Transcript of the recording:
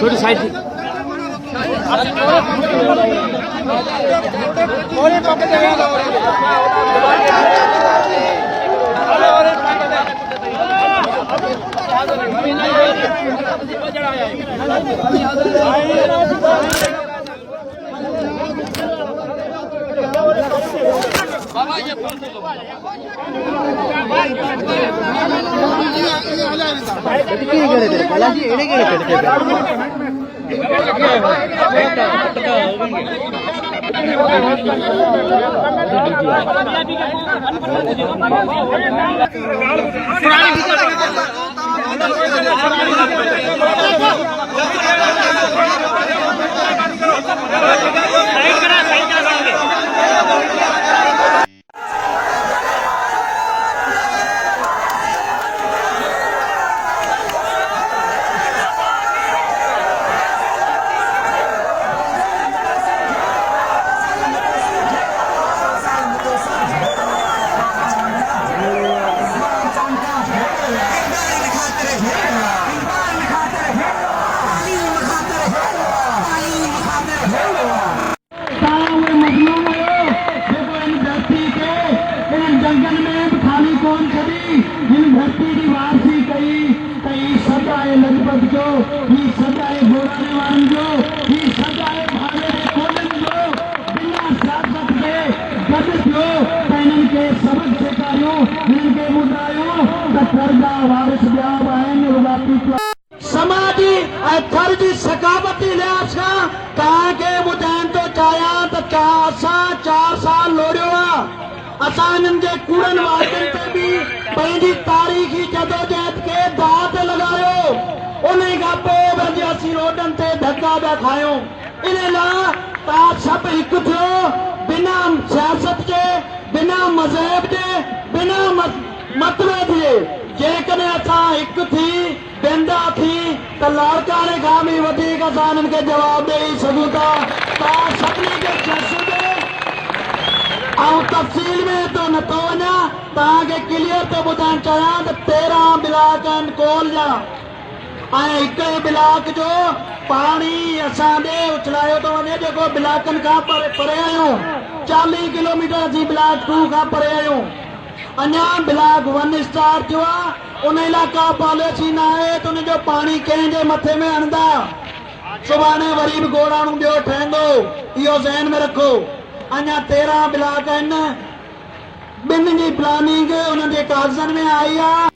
थोड़ी साइड लजपत जो ही सदाए गोराने जो ही सदाए भावे कोलन जो बिना सियासत के गद जो पैनन के सबक सेकारियों इनके मुद्दायों तर्जा वारिस बिया बहन रुगाती समाजी थर जी सकावती लिहाज का कहा के मुदैन तो चाया तो असा 4 साल लोड़ियो असा इनके कूड़न वादन ते भी पंहिंजी तारीख़ी जदोजहद के दाद लगायो उन्हें का पोइ असीं रोडन ते धक्का पिया खायूं इन लाइ तव्हां सभु हिकु थियो बिना सियासत जे बिना मज़हब जे बिना मतलब जे जेकॾहिं असां हिकु थी वेंदा थी त लाड़काने खां बि वधीक असां हिननि खे जवाब ॾेई सघूं था तव्हां सभिनी खे जज़्बे ऐं तफ़सील में तो नथो वञा तव्हांखे क्लियर थो ॿुधाइणु चाहियां त 13 ब्लॉक आहिनि कोल जा ऐं हिकु ब्लॉक जो पाणी असां ॾे उछलायो थो वञे जेको ब्लॉकनि खां परे आहियूं 40 किलोमीटर असीं ब्लॉक 2 खां परे आहियूं अञा ब्लॉक 1 स्टार्ट थियो आहे उन इलाइक़ा पॉलिसी न आहे त उनजो पाणी कंहिंजे मथे में हणंदा सुभाणे वरी बि गोराणो ॿियो ठहंदो इहो ज़हन में रखो अञा 13 ब्लॉक आहिनि ॿिनि जी प्लानिंग उन्हनि जे कागज़नि में आई आहे